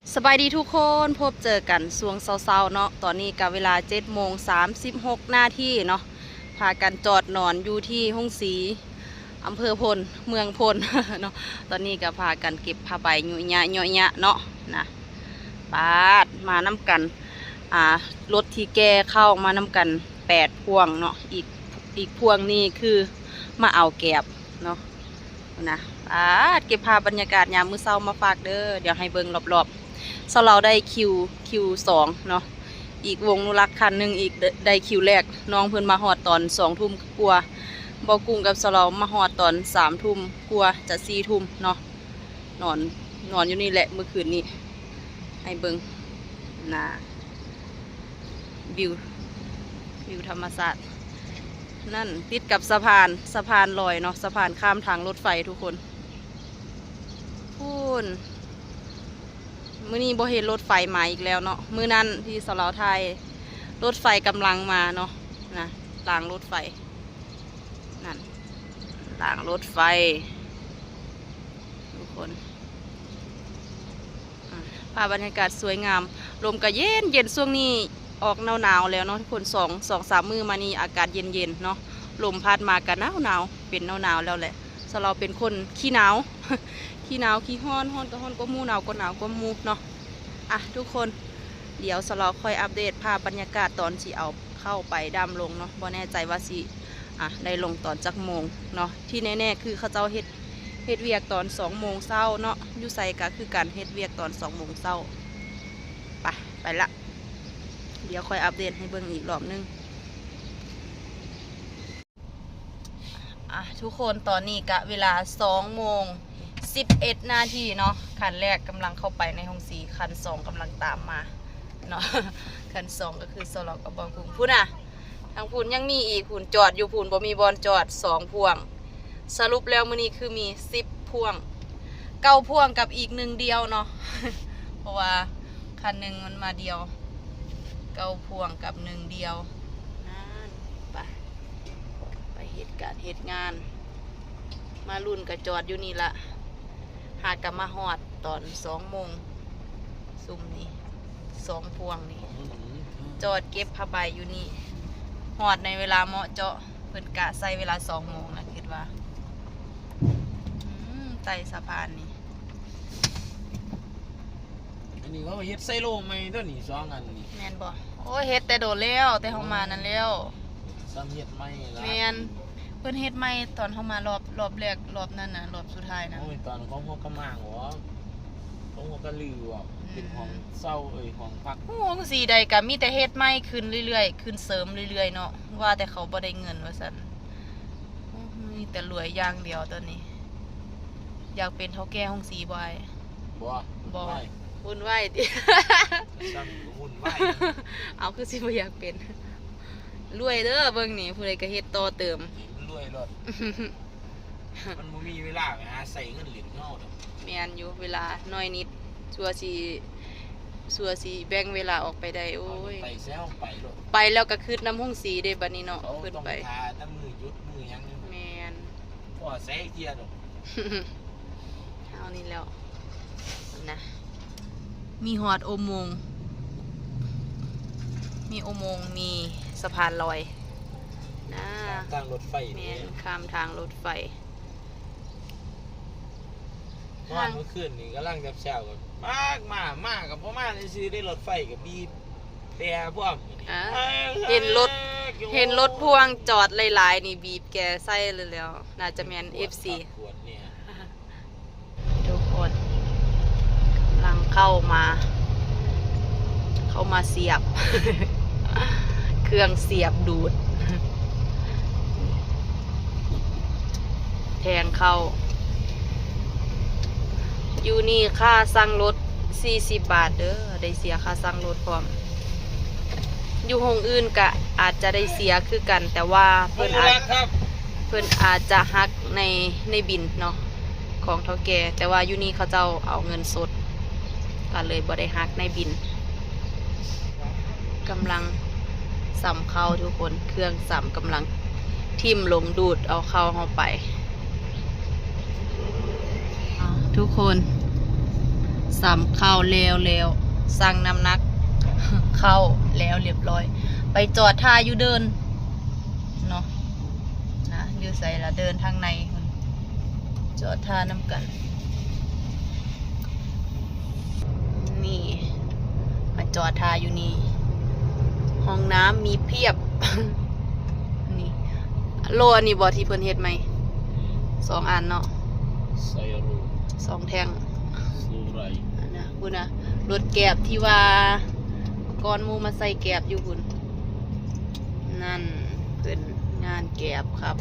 สบายดีทุกคนพบเจอกันช่วงเช้าๆเนาะตอนนี้กับเวลา7:36เนาะพากันจอดนอนอยู่ที่ห้องสีอำเภอพลเมืองพล เนาะตอนนี้ก็พากันเก็บผ้าใบหยุ่ยยะเนาะนะปาดมานำกันรถที่แกเข้ามานำกัน8 พวงเนาะอีกพวงนี้คือมาเอาแกบเนาะนะปาดเก็บภาพบรรยากาศยามมื้อเช้ามาฝากเด้อเดี๋ยวให้เบิ่งรอบๆเราได้คิว 2เนาะอีกวงนุรักคันหนึ่งอีกได้คิวแรกน้องเพิ่นมาหอดตอน20 ทุ่มกลัวบอกกุ้งกับเรามาหอดตอน3 ทุ่มกลัวจะ4 ทุ่มเนาะนอนอยู่นี่แหละเมื่อคืนนี้ให้เบิ่งนะวิวธรรมศาสตร์นั่นติดกับสะพานลอยเนาะสะพานข้ามทางรถไฟทุกคนพูนมื้อนี้บ่เห็นรถไฟมาอีกแล้วเนาะมื้อนั้นที่สลาวไทยรถไฟกำลังมาเนาะนะรางรถไฟนั่นรางรถไฟทุกคนภาพบรรยากาศสวยงามลมก็เย็นช่วงนี้ออกหนาวแล้วเนาะทุกคน2-3 มื้อมานี้อากาศเย็นเนาะลมพัดมากันหนาวเป็นหนาวแล้วแหละสเราเป็นคนขี้หนาว ขี้หนาวขี้ฮ้อนก็ฮ้อนก็มูหนาวก็หนาวก็มูเนาะทุกคนเดี๋ยวสเราค่อยอัปเดตภาพบรรยากาศตอนที่เอาเข้าไปดำลงเนาะบ่แน่ใจว่าสิได้ลงตอนจักโมงเนาะที่แน่ๆคือเขาเจ้าเฮ็ดเวียกตอน2 โมงเช้าเนาะอยู่ไสก็คือการเฮ็ดเวียกตอน2 โมงเช้าไปละเดี๋ยวค่อยอัปเดตให้เบิ่งอีกรอบนึงทุกคนตอนนี้กะเวลา2:11เนาะคันแรกกำลังเข้าไปในห้องสีคัน2กำลังตามมาเนาะ คัน2ก็คือสลอกกับบอลพุ่นทางพุ่นยังมีอีกพุ่นจอดอยู่พุ่นบ่มีบอลจอด2 พวงสรุปแล้วมื้อนี้คือมี10 พวง9 พวงกับอีก1 เดียวเนาะ เพราะว่าคันหนึ่งมันมาเดียว9 พวงกับ1 เดียวนั่นไปเหตุงานมารุ่นกับจอดอยู่นี่ละหากกับมาหอดตอน2 โมงซุ่มนี่2 พวงนี่จอดเก็บผ้าใบอยู่นี่หอดในเวลาเหมาะเจาะเพิ่นกะใส่เวลา2 โมงนะคิดว่าไต่สะพานนี่อันนี้เขาเฮ็ดไซโลไหมตัวนี้2 อันนี่แมนบ่โอ้เฮ็ดแต่โดดแล้วแต่เฮามานั่นแล้วซ้ำเฮ็ดไหมล่ะแมนเพิ่นเฮ็ดใหม่ตอนเฮามารอบแรกรอบนั้นน่ะรอบสุดท้ายนะโอ้ยตอนของหัวกระมางหัวกระลือว่ะเป็นของเศร้าของพักโอ้สีใดก็มีแต่เฮ็ดใหม่ขึ้นเรื่อยๆขึ้นเสริมเรื่อยๆเนาะว่าแต่เขาบ่ได้เงินว่าซั่นมีแต่รวยอย่างเดียวตอนนี้อยากเป็นเฒ่าแก่ห้องสีบ่ายบ่วุ่นวายติ ซ้ำวุ่นวาย เอาคือสิบ่อยากเป็นรวยเด้อเบิ่งนี่ผู้ใดก็เฮ็ดต่อเติมรวยรถ มันบ่มีเวลาไปหาใส่เงินเหรียญเงาดอกแม่นอยู่เวลาน้อยนิดชัวสิแบ่งเวลาออกไปได้โอ้ยไปแซวไปโลดไปแล้วก็คืดน้ำห้องสีเด้บัดนี้เนาะขึ้นไปต้องทาตั้งมือยุดมือยังแม่นพ่อใส่เกียร์ดอก เอานี่แล้วนะมีหอดอุโมงค์มีสะพานลอยนะทางรถไฟแม่นข้ามทางรถไฟเมื่อคืนนี่กำลังจับเช้ากันมากกับพ่อมาซื้อได้รถไฟกับบีบแต่พวกเห็นรถพ่วงจอดหลายๆนี่บีบแกใส่เลยแล้วน่าจะแม่น FC ทุกคนกำลังเข้ามาเสียบ เครื่องเสียบดูด แทงเข้าอยู่นี่ค่าสั่งรถ40 บาทเด้อได้เสียค่าสั่งรถพร้อมอยู่ห้องอื่นก็อาจจะได้เสียคือกันแต่ว่าเพิ่นอาจจะหักในบินเนาะของเฒ่าแก่แต่ว่าอยู่นี่เขาเจ้าเอาเงินสดก็เลยบ่ได้หักในบินกำลังสำเข้าทุกคนเครื่องสำกำลังทิ่มลงดูดเอาเข้าไปทุกคน สามข้าวแล้วสั่งน้ำหนัก เข้าแล้วเรียบร้อย ไปจอดท่าอยู่เดินเนาะนะอยู่ใส่ละเดินทางในมันจอดท่าน้ำกัน นี่มาจอดท่าอยู่นี่ห้องน้ำมีเพียบ นี่โลอันนี้บอที่เพิ่นเฮ็ดไหม2 อันเนาะ ไซรู 2 แท่ง สูไร อันนะบุญนะรถแก็บที่ว่าก่อนหมูมาใส่แก็บอยู่บุญนั่นเป็นงานแก็บครับ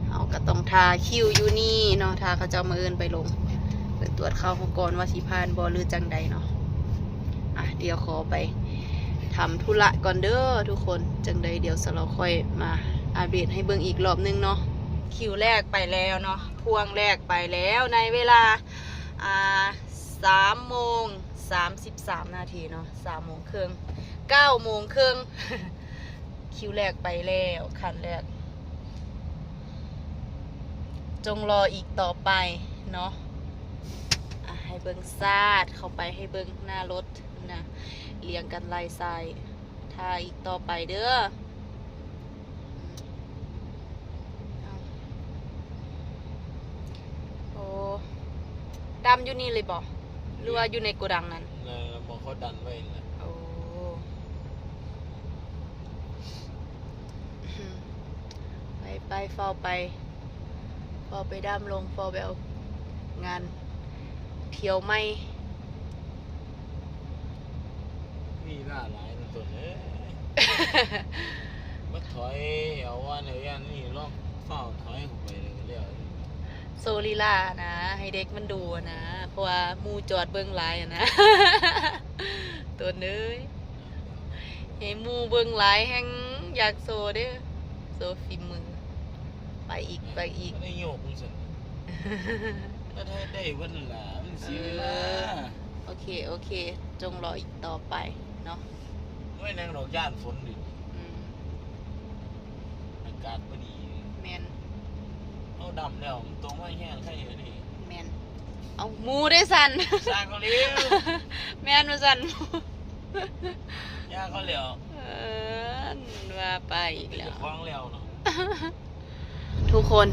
เอาก็ต้องทาคิวอยู่นี่เนาะทาเขาเจ้ามาเอินไปลงเปิดตรวจเข้าเขาก่อนว่าสิพานบอหรือจังใดเนาะอ่ะเดี๋ยวขอไปทำธุระก่อนเด้อทุกคนจังใดเดี๋ยวเราค่อยมาอัปเดตให้เบิ่งอีกรอบนึงเนาะคิวแรกไปแล้วเนาะพวงแรกไปแล้วในเวลา3:33 นาทีเนาะ3:30 9:30 คิวแรกไปแล้วคันแรกจงรออีกต่อไปเนาะให้เบิ่งซาดเข้าไปให้เบิ่งหน้ารถนะเรียงกันลายทรายทาอีกต่อไปเด้อโอ้ดำอยู่นี่เลยบอกหรือว่าอยู่ในโกดังนั้นมองเขาดันไว้นะ โอ้ไปเฝ้าไปดำลงเฝ้าไปเอางานเที่ยวไม่ มีหน้าหลายนะตัวนี้ มาถอยเอาว่าเนี่ยนี่ลองเฝ้าถอยเข้าไปเลยก็เรียก โซลีลานะให้เด็กมันดูนะเพราะว่ามูจอดเบิ้งหลายนะ ตัวเนื้ยให้มูเบิ้งหลายแห่งอยากโซเด้อโซฝีมือไปอีกได้โยกมึงสิก็ได้วันละมันเสียเวลา โอเคจงรออีกต่อไปเนาะ ไม่นั่งดอกย่านฝนดิอากาศพอดี แมน เอาดำแล้วมันตรงไม่แห้งใช่ไหมนี่ แมนเอามูได้สัน สร้างเขาเลี้ยว แมนมาสัน ย่าเขาเลี้ยว ว่าไปอีกแล้ว คล้องเลี้ยวเนาะ ทุกคน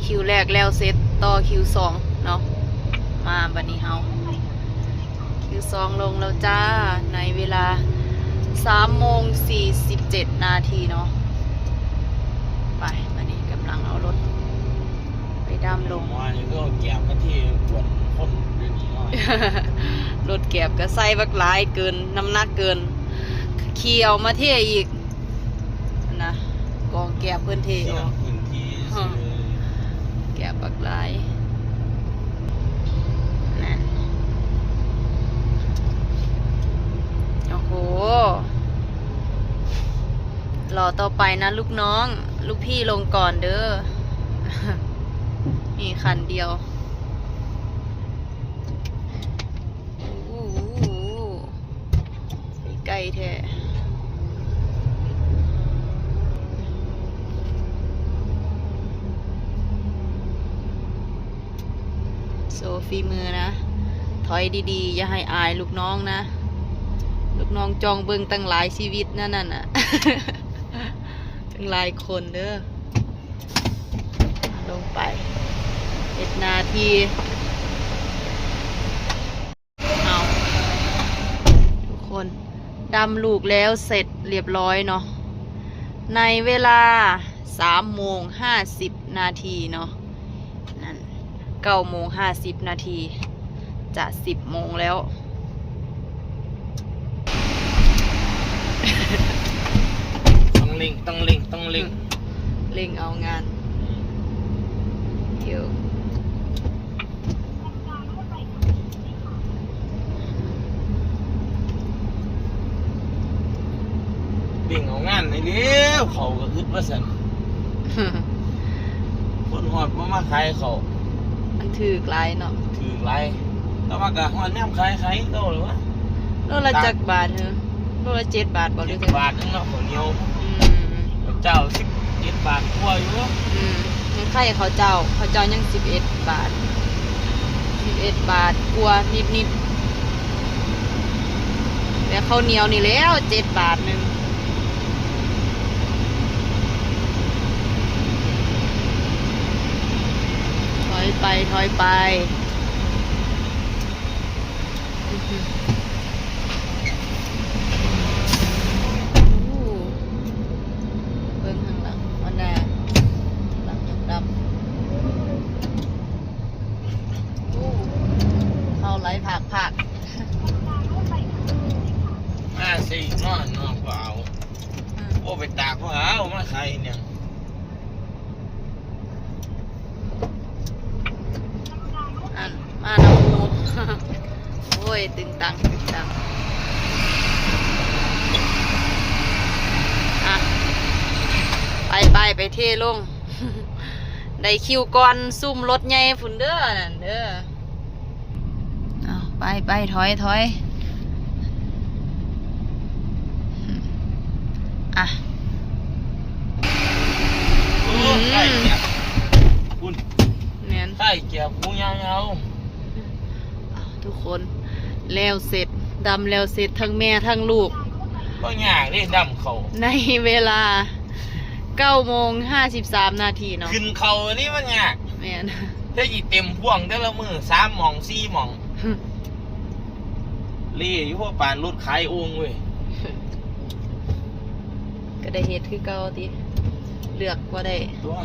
คิวแรกแล้วเสร็จต่อคิว2เนาะมาบัดนี้เฮาคิว2ลงแล้วจ้าในเวลา3:47 นาทีเนาะไปบัดนี้กำลังเอารถไปดำลง ว่านี่ก็แก็บมาที่ปวดคนเดี๋ยวนี้หน่อย รถเก็บก็ใส่บักหลายเกินน้ำหนักเกินขี่เอามาเทอีกนะกองแก็บเพิ่นเท เสีย ออก พื้นที่ซื้อ แก็บบักหลายนั่นโอ้โหรอต่อไปนะลูกน้องลูกพี่ลงก่อนเด้อ มีคันเดียวโอ้โหไปไกลแท้โซฟีมือนะถอยดีๆอย่าให้อายลูกน้องนะลูกน้องจองเบิ่งตั้งหลายชีวิตนั่นน่ะ ตั้งหลายคนเด้อลงไป1 นาทีเอาทุกคนดำลูกแล้วเสร็จเรียบร้อยเนาะในเวลา3:50 นาทีเนาะนั่น9:50 นาทีจะ10 โมงแล้ว ต้องเล็ง เร่งเอางานเดี๋ยว เล่งเอางานในเลี้ยวเขาก็อึดว่าสันคนหอดมาขายเขา มันถือกลายเนาะ ถือไรแล้วมากะหอดแนมขายก็หรือวะ โลละจักบาทเหรอโลละ7 บาทบอกเลย 10 บาทนึงเนาะข้าวเหนียว เจ้า17 บาทกว่าอยู่ ยังไข่เขาเจ้ายัง11 บาท11 11 บาทกลัวนิดแล้วข้าวเหนียวนี่แล้ว7 บาทหนึ่งถอยไปเบิ่งข้างหลังมันน่ะหลังดำเข้าไหลผัก มาสินอนก็เอาโอ้ไปตากก็เอามาใครเนี่ยอันมาน้ำมู โอ้ยตึงตังอ่ะไปเทลง ได้คิวก่อนซุ่มรถใหญ่ฝุ่นเด้อนั่นเด้อเอาไปถอยอ่ะ โอ้ใช่เกียบคุณ เนียน ใช่เกียบกูยาว ทุกคนแล้วเสร็จดำแล้วเสร็จทั้งแม่ทั้งลูก ก็ยากเลยดำเขา ในเวลา9:53 นาทีเนาะ ขึ้นเขาอันนี้มันยาก แม่น ถ้าอีเต็มพ่วงแต่ละมือ3 หม่อง 4 หม่องเล่อยู่พวกปานรถขายโอ่งเว้ย ก็ได้เฮ็ดคือเก่าติเลือกว่าได้ ตัว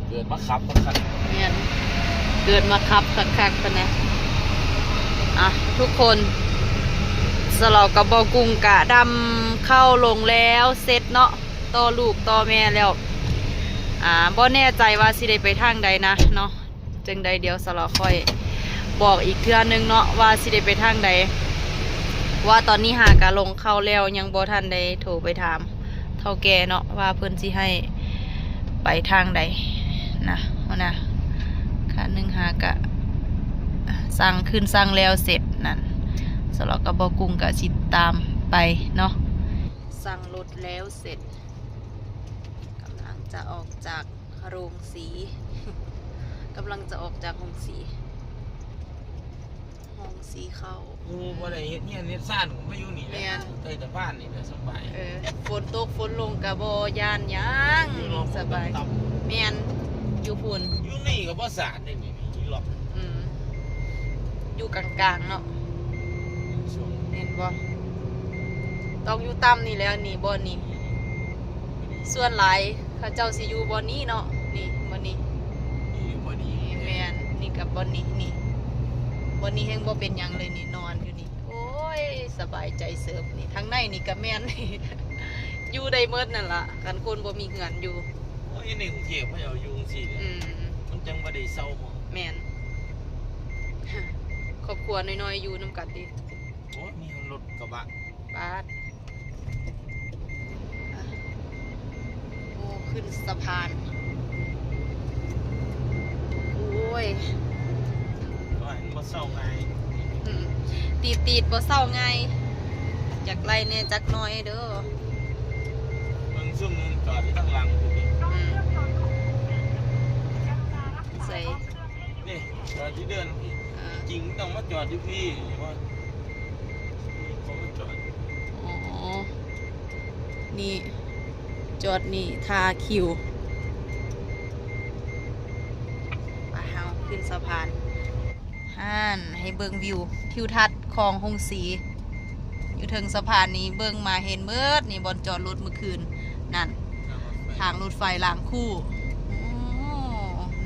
เกิดมาขับคัน แม่นเกิดมาขับคักๆปะนะอ่ะทุกคนสลอกกับบอกุงกะดำเข้าลงแล้วเสร็จเนาะต่อลูกต่อแม่แล้วบ่แน่ใจว่าสิได้ไปทางใดนะเนาะจึงใดเดี๋ยวสลอค่อยบอกอีกเทื่อนึงเนาะว่าสิได้ไปทางใดว่าตอนนี้หากะลงเข้าแล้วยังบ่ทันได้โทรไปถามเท่าแก่เนาะว่าเพิ่นสิให้ไปทางใดนะนะค่ะ1หากะสั่งแล้วเสร็จนั่นสลอกับบอกุงกะสิตามไปเนาะสั่งรถแล้วเสร็จกำลังจะออกจากโรงสี กำลังจะออกจากห้องสีเข้า กูบ่ได้เฮ็ดเฮียนเฮ็ดซ่านผมมาอยู่นี่แหละ แม่น ใต้ตะบ้านนี่แหละสบาย ฝนตกฝนลงกะบ่ย่านหยังสบาย ต่ำ แม่นอยู่พุ่น ๆอยู่นี่ก็บ่สาดได้นี่มีหรอก อยู่กลางๆเนาะ ช่วง เห็นบ่ต้องอยู่ต่ำนี่แล้วนี่บ่นี่ส่วนหลายเขาเจ้าสิอยู่บ่นี้เนาะนี่บ่นี้ นี้พอดี นี่แม่นนี่กับบ่นี้นี่บ่นี้แฮงบ่เป็นหยังเลยนี่นอนอยู่นี่โอ้ยสบายใจเสิร์ฟนี่ทั้งในนี่ก็แม่น นี่ อยู่ได้หมดนั่นล่ะคันคนบ่มีเหือนอยู่ โอ้ยในกรุงเทพเขาเอาอยู่จังซี่เนี่ยมันจังบ่ได้เศร้าหมด แม่น ครอบครัวน้อยๆอยู่นำกันดิ โอ้ยมีรถกระบะ ปาดโอ้ขึ้นสะพานโอ้ย ว่ามันบ่เศร้าไง ตีดบ่เศร้าไงอยากไล่เนี่ยจักหน้อยเด้อ เบิ่งซุ่มนึงจอดอยู่ข้างหลังพุ่นนี่ ใส่ นี่จอดที่เดินพี่ จริงต้องมาจอดที่พี่ว่าเขามาจอด อ๋อนี่จอดนี่ทาคิวไปเฮาขึ้นสะพานให้เบิ่งวิวทิวทัศน์ของหงสีอยู่ถึงสะพานนี้เบิ่งมาเห็นเบิดนี่บอนจอดรถเมื่อคืนนั่นทางรถไฟรางคู่โอ้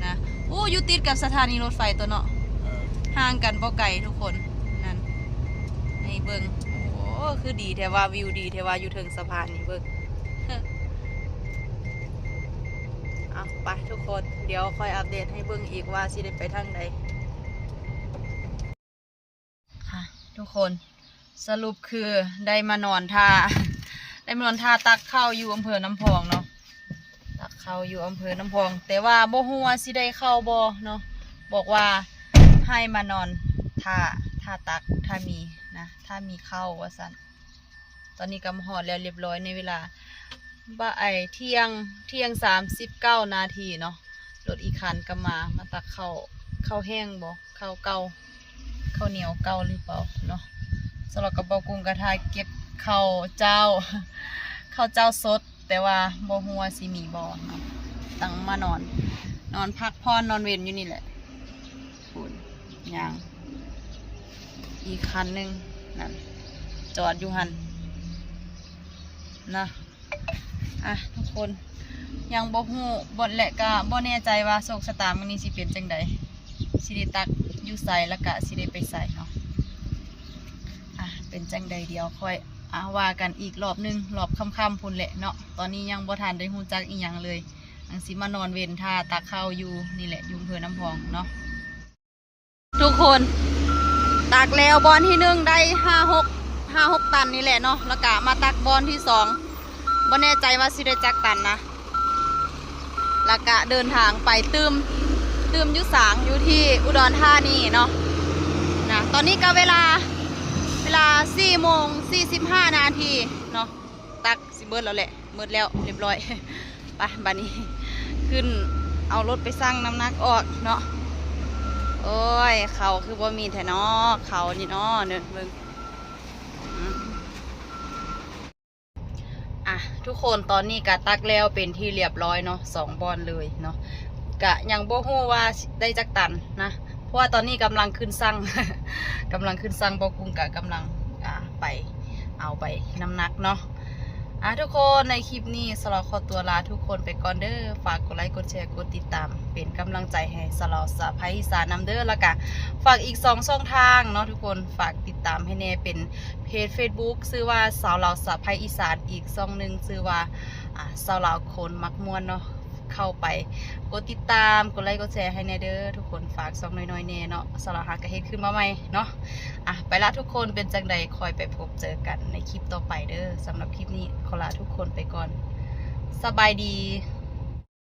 นะโอ้อยู่ติดกับสถานีรถไฟตัวเนาะห่างกันบ่ไกลทุกคนนั่นให้เบิ่งโอ้คือดีแต่ว่าวิวดีแต่ว่าอยู่ถึงสะพานนี่เบิ่ง เอาไปทุกคนเดี๋ยวคอยอัปเดตให้เบิ่งอีกว่าสิได้ไปทางใดค่ะทุกคนสรุปคือได้มานอนท่า ได้มานอนท่าตักข้าวอยู่อำเภอน้ำพองเนาะตักข้าวอยู่อำเภอน้ำพองแต่ว่าบ่ฮู้ว่าสิได้เข้าบ่เนาะบอกว่าให้มานอนท่าตักถ้ามีนะถ้ามีเข้าว่าซั่นตอนนี้ก็มาฮอดแล้วเรียบร้อยในเวลาเที่ยง39 นาทีเนาะรถอีกคันก็มาตักเข้า ข้าวแห้งบ่ข้าวเก่าข้าวเหนียวเก่าหรือเปล่าเนาะสำหรับกระเป๋ากุ้งกระทายเก็บข้าวเจ้า ข้าวเจ้าสดแต่ว่าบ่ฮู้ว่าสิมีบ่เนาะตั้งมานอนพักผ่อนนอนเว้นอยู่นี่แหละคุณย่างอีกคันหนึงนั่นจอดอยู่หันนะทุกคนยังบ่ฮู้บ่แหละก็บ่แน่ใจว่าโชคชะตามื้อนี้สิเป็นจังใดสิได้ตักอยู่ไสแล้วก็สิได้ไปใส่เนาะเป็นจังใดเดียวค่อยว่ากันอีกรอบนึงรอบค่ำๆพุ่นแหละเนาะตอนนี้ยังบ่ทันได้ฮู้จักอีหยังเลยอังสิมานอนเว้นท่าตักข้าวอยู่นี่แหละอยู่อำเภอน้ำพองเนาะทุกคนตักแล้วบอลที่1ได้5-6 ตันนี่แหละเนาะแล้วก็มาตักบอลที่2บ่แน่ใจว่าสิได้จักตันนะแล้วก็เดินทางไปตืมยุสางอยู่ที่อุดรธานีเนาะนะตอนนี้ก็เวลา4:45 นาทีเนาะตักสิเบิดแล้วแหละเบิดแล้วเรียบร้อยไปบัดนี้ขึ้นเอารถไปสั่งน้ำหนักออกเนาะโอ้ยเขาคือบ่มีแท้เนาะเขานี่เนาะเนี่ยเบิ่งทุกคนตอนนี้กะตักแล้วเป็นที่เรียบร้อยเนาะ2 บอลเลยเนาะกะยังบ่ฮู้ว่าได้จักตันนะเพราะว่าตอนนี้กำลังขึ้นสั่ง กำลังขึ้นสั่งบ่กุ้งกะกำลังไปเอาไปน้ำหนักเนาะทุกคนในคลิปนี้สลอขอตัวลาทุกคนไปก่อนเด้อฝากกดไลค์กดแชร์กดติดตามเป็นกำลังใจให้สลอสะพายอีสานนำเด้อแล้วก็ฝากอีก2 ช่องทางเนาะทุกคนฝากติดตามให้แน่เป็นเพจ Facebook ชื่อว่าสาวลาวสะพายอีสานอีกช่องนึงชื่อว่าสาวลาวคนมักม่วนเนาะเข้าไปกดติดตามกดไลค์กดแชร์ให้แน่เด้อทุกคนฝากช่องน้อยๆแน่เนาะสลอหากระเฮ็ดขึ้นมาใหม่เนาะไปละทุกคนเป็นจังใดคอยไปพบเจอกันในคลิปต่อไปเด้อสำหรับคลิปนี้ขอลาทุกคนไปก่อนสบายดี